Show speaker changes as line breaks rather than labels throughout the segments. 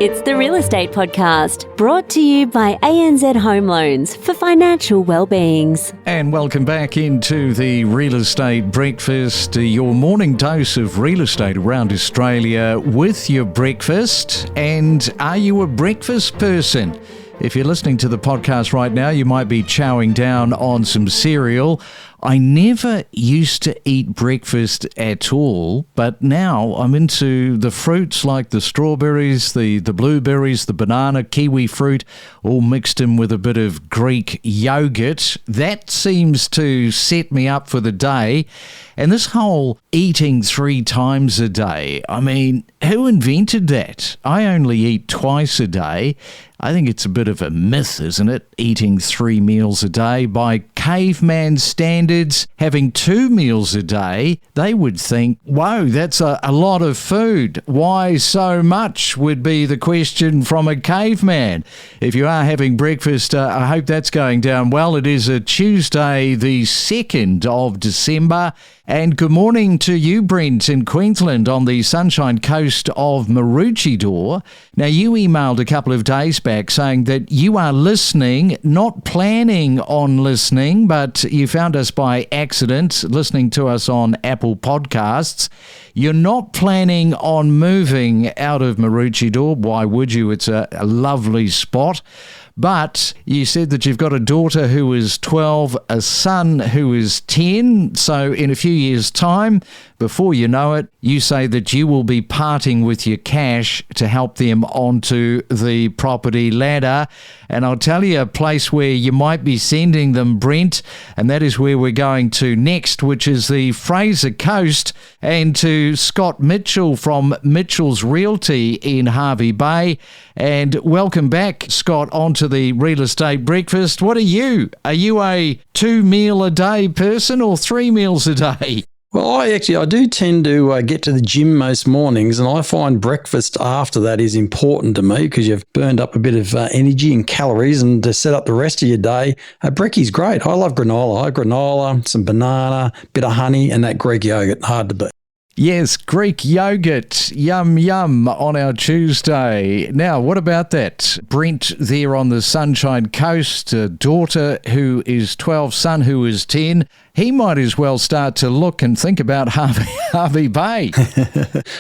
It's the Real Estate Podcast, brought to you by ANZ Home Loans for financial well-beings.
And welcome back into the Real Estate Breakfast, your morning dose of real estate around Australia with your breakfast. And are you a breakfast person? If you're listening to the podcast right now, you might be chowing down on some cereal. I never used to eat breakfast at all, but now I'm into the fruits like the strawberries, the blueberries, the banana, kiwi fruit, all mixed in with a bit of Greek yogurt. That seems to set me up for the day. And this whole eating 3 times a day, I mean, who invented that? I only eat twice a day. I think it's a bit of a myth, isn't it? Eating 3 meals a day. By caveman standards, having 2 meals a day, they would think, whoa, that's a lot of food. Why so much would be the question from a caveman. If you are having breakfast, I hope that's going down well. It is a Tuesday, the 2nd of December. And good morning to you, Brent, in Queensland on the Sunshine Coast of Maroochydore. Now, you emailed a couple of days back saying that you are listening, not planning on listening, but you found us by accident, listening to us on Apple Podcasts. You're not planning on moving out of Maroochydore. Why would you? It's a lovely spot. But you said that you've got a daughter who is 12, a son who is 10. So in a few years' time, before you know it, you say that you will be parting with your cash to help them onto the property ladder. And I'll tell you a place where you might be sending them, Brent, and that is where we're going to next, which is the Fraser Coast, and to Scott Mitchell from Mitchell's Realty in Hervey Bay. And welcome back, Scott, onto the Real Estate Breakfast. What are you? Are you a 2 meal a day person or 3 meals a day?
Well, I do tend to get to the gym most mornings, and I find breakfast after that is important to me because you've burned up a bit of energy and calories, and to set up the rest of your day, brekkie's great. I love granola. Granola, some banana, bit of honey, and that Greek yogurt. Hard to beat.
Yes, Greek yogurt, yum, yum, on our Tuesday. Now, what about that? Brent there on the Sunshine Coast, a daughter who is 12, son who is 10. He might as well start to look and think about Hervey Bay.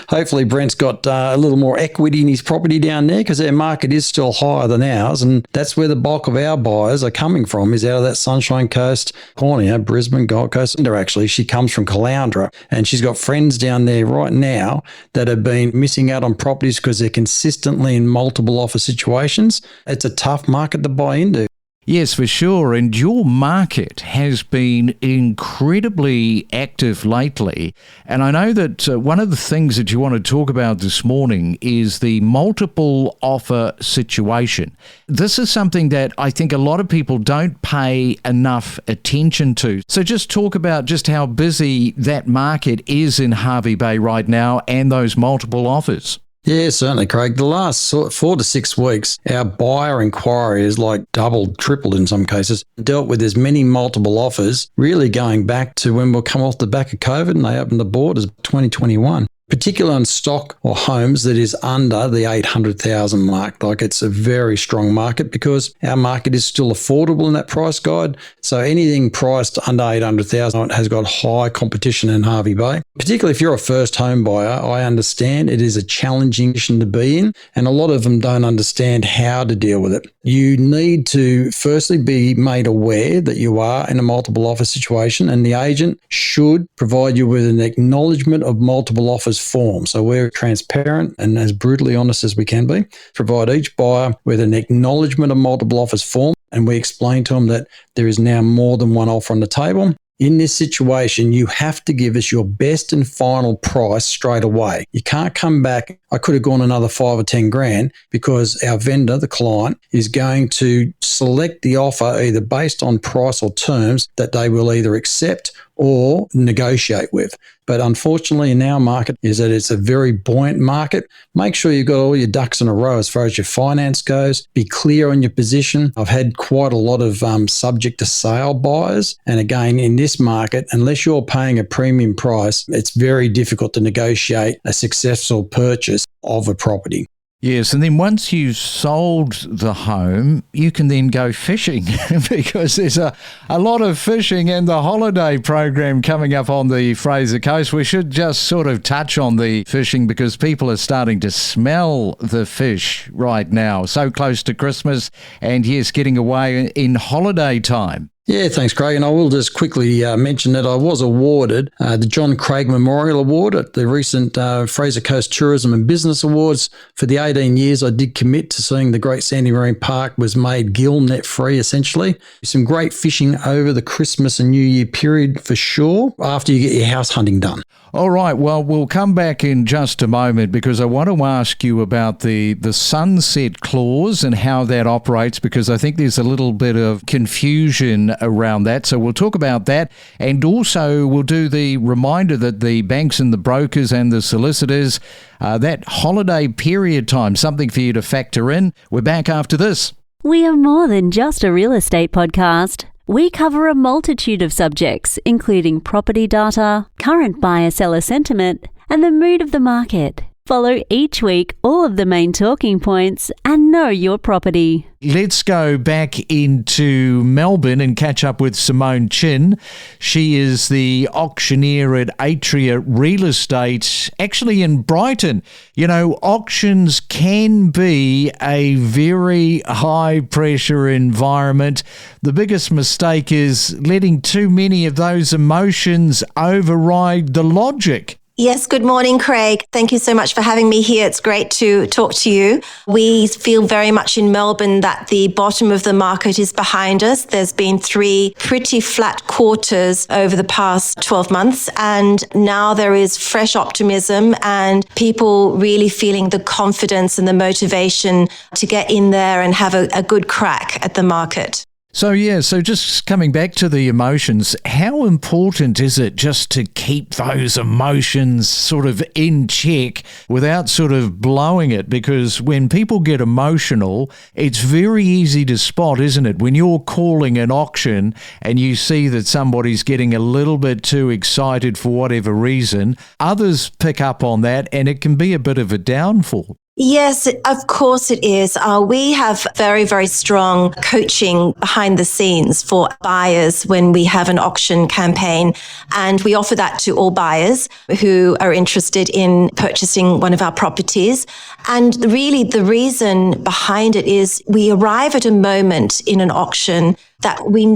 Hopefully Brent's got a little more equity in his property down there because their market is still higher than ours, and that's where the bulk of our buyers are coming from, is out of that Sunshine Coast corner, Brisbane, Gold Coast. Actually, she comes from Caloundra, and she's got friends down there right now that have been missing out on properties because they're consistently in multiple offer situations. It's a tough market to buy into.
Yes, for sure. And your market has been incredibly active lately. And I know that one of the things that you want to talk about this morning is the multiple offer situation. This is something that I think a lot of people don't pay enough attention to. So just talk about just how busy that market is in Hervey Bay right now and those multiple offers.
Yeah, certainly, Craig. The last 4 to 6 weeks, our buyer inquiry is like doubled, tripled in some cases. Dealt with as many multiple offers, really going back to when we'll come off the back of COVID and they opened the borders 2021. Particularly on stock or homes that is under the 800,000 mark. Like, it's a very strong market because our market is still affordable in that price guide. So anything priced under 800,000 has got high competition in Hervey Bay. Particularly if you're a first home buyer, I understand it is a challenging position to be in, and a lot of them don't understand how to deal with it. You need to firstly be made aware that you are in a multiple offer situation, and the agent should provide you with an acknowledgement of multiple offers form. So we're transparent and as brutally honest as we can be. Provide each buyer with an acknowledgement of multiple offers form, and we explain to them that there is now more than one offer on the table. In this situation, you have to give us your best and final price straight away. You can't come back, I could have gone another 5 or 10 grand, because our vendor, the client, is going to select the offer either based on price or terms that they will either accept or negotiate with. But unfortunately in our market is that it's a very buoyant market. Make sure you've got all your ducks in a row as far as your finance goes. Be clear on your position. I've had quite a lot of subject to sale buyers. And again, in this market, unless you're paying a premium price, it's very difficult to negotiate a successful purchase of a property.
Yes, and then once you've sold the home, you can then go fishing because there's a lot of fishing in the holiday program coming up on the Fraser Coast. We should just sort of touch on the fishing because people are starting to smell the fish right now. So close to Christmas and, yes, getting away in holiday time.
Yeah, thanks, Craig. And I will just quickly mention that I was awarded the John Craig Memorial Award at the recent Fraser Coast Tourism and Business Awards. For the 18 years I did commit to seeing the Great Sandy Marine Park was made gill net free, essentially. Some great fishing over the Christmas and New Year period for sure, after you get your house hunting done.
All right, well, we'll come back in just a moment because I want to ask you about the sunset clause and how that operates, because I think there's a little bit of confusion around that. So we'll talk about that, and also we'll do the reminder that the banks and the brokers and the solicitors, that holiday period time, something for you to factor in. We're back after this.
We are more than just a real estate podcast. We cover a multitude of subjects, including property data, current buyer-seller sentiment, and the mood of the market. Follow each week all of the main talking points and know your property.
Let's go back into Melbourne and catch up with Simone Chin. She is the auctioneer at Atria Real Estate, actually in Brighton. You know, auctions can be a very high-pressure environment. The biggest mistake is letting too many of those emotions override the logic.
Yes, good morning, Craig. Thank you so much for having me here. It's great to talk to you. We feel very much in Melbourne that the bottom of the market is behind us. There's been 3 pretty flat quarters over the past 12 months, and now there is fresh optimism and people really feeling the confidence and the motivation to get in there and have a good crack at the market.
So just coming back to the emotions, how important is it just to keep those emotions sort of in check without sort of blowing it? Because when people get emotional, it's very easy to spot, isn't it? When you're calling an auction and you see that somebody's getting a little bit too excited for whatever reason, others pick up on that and it can be a bit of a downfall.
Yes, of course it is. We have very, very strong coaching behind the scenes for buyers when we have an auction campaign. And we offer that to all buyers who are interested in purchasing one of our properties. And really the reason behind it is we arrive at a moment in an auction that we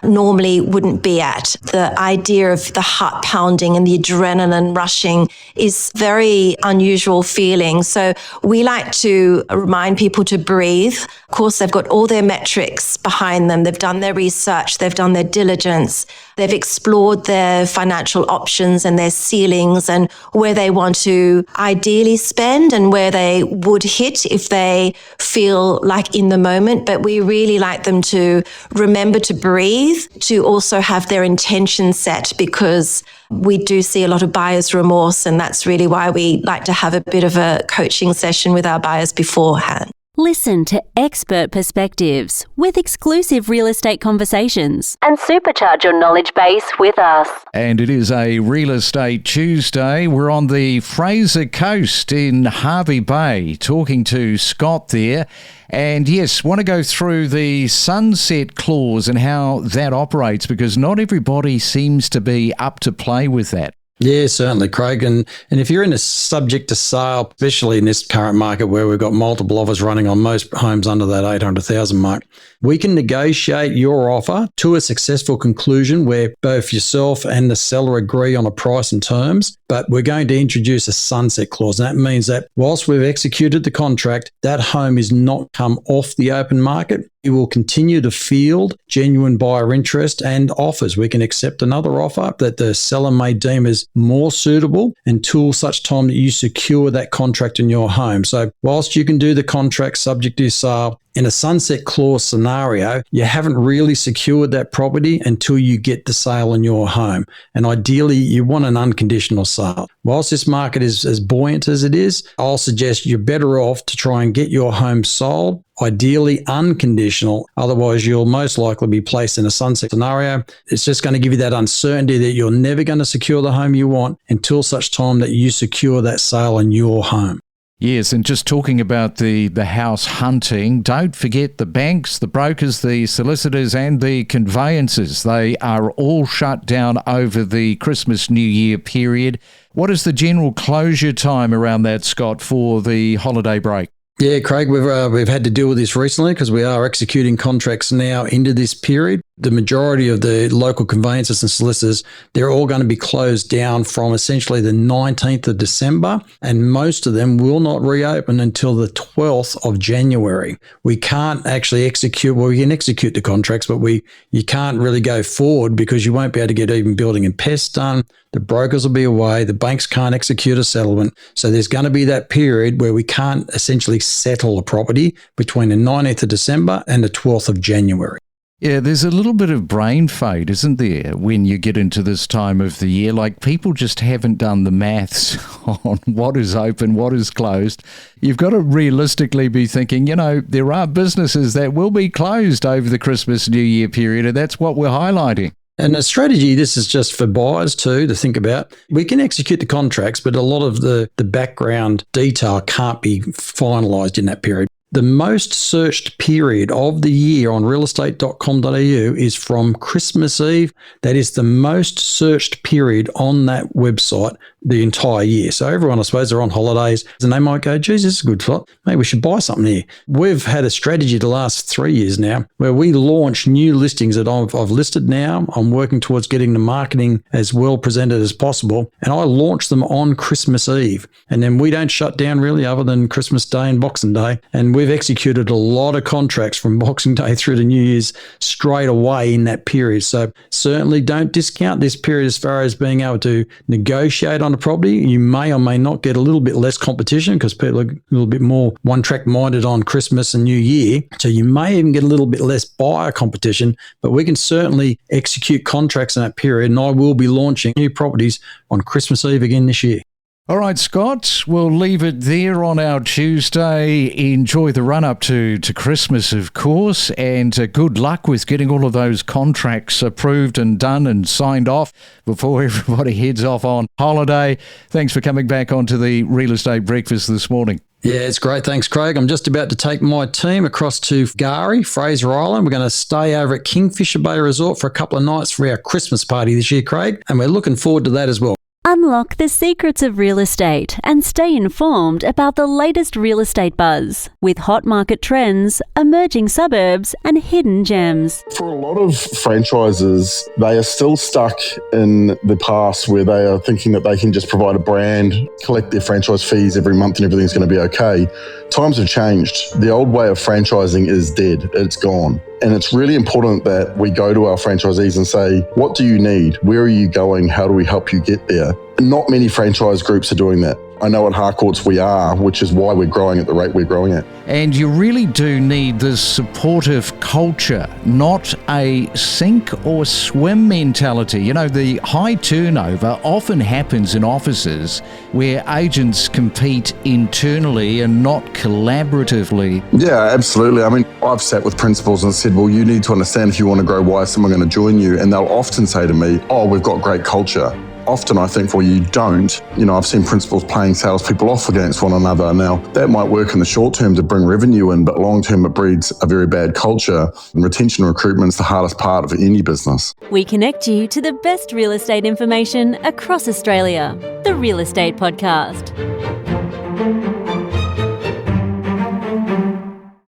normally wouldn't be at. The idea of the heart pounding and the adrenaline rushing is very unusual feeling. So we like to remind people to breathe. Of course, they've got all their metrics behind them. They've done their research. They've done their diligence. They've explored their financial options and their ceilings and where they want to ideally spend and where they would hit if they feel like in the moment. But we really like them to remember to breathe, to also have their intention set, because we do see a lot of buyer's remorse, and that's really why we like to have a bit of a coaching session with our buyers beforehand.
Listen to expert perspectives with exclusive real estate conversations and supercharge your knowledge base with us.
And it is a Real Estate Tuesday. We're on the Fraser Coast in Hervey Bay talking to Scott there. And yes, want to go through the sunset clause and how that operates, because not everybody seems to be up to play with that.
Yeah, certainly, Craig. And if you're in a subject to sale, especially in this current market where we've got multiple offers running on most homes under that 800,000 mark, we can negotiate your offer to a successful conclusion where both yourself and the seller agree on a price and terms. But we're going to introduce a sunset clause. And that means that whilst we've executed the contract, that home is not come off the open market. We will continue to field genuine buyer interest and offers. We can accept another offer that the seller may deem as more suitable until such time that you secure that contract in your home. So whilst you can do the contract subject to sale, in a sunset clause scenario, you haven't really secured that property until you get the sale in your home. And ideally, you want an unconditional sale. Whilst this market is as buoyant as it is, I'll suggest you're better off to try and get your home sold, ideally unconditional. Otherwise, you'll most likely be placed in a sunset scenario. It's just going to give you that uncertainty that you're never going to secure the home you want until such time that you secure that sale in your home.
Yes, and just talking about the house hunting, don't forget the banks, the brokers, the solicitors and the conveyancers. They are all shut down over the Christmas New Year period. What is the general closure time around that, Scott, for the holiday break?
Yeah, Craig, we've had to deal with this recently because we are executing contracts now into this period. The majority of the local conveyancers and solicitors, they're all going to be closed down from essentially the 19th of December, and most of them will not reopen until the 12th of January. We can't actually execute, well, we can execute the contracts, but you can't really go forward because you won't be able to get even building and pests done. The brokers will be away. The banks can't execute a settlement. So there's going to be that period where we can't essentially settle a property between the 19th of December and the 12th of January.
Yeah, there's a little bit of brain fade, isn't there, when you get into this time of the year? Like, people just haven't done the maths on what is open, what is closed. You've got to realistically be thinking, there are businesses that will be closed over the Christmas New Year period, and that's what we're highlighting.
And a strategy, this is just for buyers too, to think about. We can execute the contracts, but a lot of the background detail can't be finalised in that period. The most searched period of the year on realestate.com.au is from Christmas Eve. That is the most searched period on that website the entire year. So everyone, I suppose, are on holidays and they might go, geez, this is a good spot. Maybe we should buy something here. We've had a strategy the last 3 years now where we launch new listings that I've listed now. I'm working towards getting the marketing as well presented as possible. And I launch them on Christmas Eve. And then we don't shut down really other than Christmas Day and Boxing Day. And we've executed a lot of contracts from Boxing Day through to New Year's straight away in that period. So certainly don't discount this period as far as being able to negotiate on a property. You may or may not get a little bit less competition because people are a little bit more one-track minded on Christmas and New Year. So you may even get a little bit less buyer competition, but we can certainly execute contracts in that period, and I will be launching new properties on Christmas Eve again this year.
All right, Scott, we'll leave it there on our Tuesday. Enjoy the run-up to Christmas, of course, and good luck with getting all of those contracts approved and done and signed off before everybody heads off on holiday. Thanks for coming back onto the Real Estate Breakfast this morning.
Yeah, it's great. Thanks, Craig. I'm just about to take my team across to Gari, Fraser Island. We're going to stay over at Kingfisher Bay Resort for a couple of nights for our Christmas party this year, Craig, and we're looking forward to that as well.
Unlock the secrets of real estate and stay informed about the latest real estate buzz with hot market trends, emerging suburbs, and hidden gems.
For a lot of franchises, they are still stuck in the past where they are thinking that they can just provide a brand, collect their franchise fees every month and everything's going to be okay. Times have changed. The old way of franchising is dead. It's gone. And it's really important that we go to our franchisees and say, what do you need? Where are you going? How do we help you get there? Not many franchise groups are doing that. I know at Harcourts we are, which is why we're growing at the rate we're growing at.
And you really do need this supportive culture, not a sink or swim mentality. The high turnover often happens in offices where agents compete internally and not collaboratively.
Yeah, absolutely. I mean, I've sat with principals and said, well, you need to understand if you want to grow, why is someone going to join you? And they'll often say to me, oh, we've got great culture. Often I think, well, you don't. I've seen principals playing salespeople off against one another. Now, that might work in the short term to bring revenue in, but long term it breeds a very bad culture. And retention recruitment is the hardest part of any business.
We connect you to the best real estate information across Australia. The Real Estate Podcast.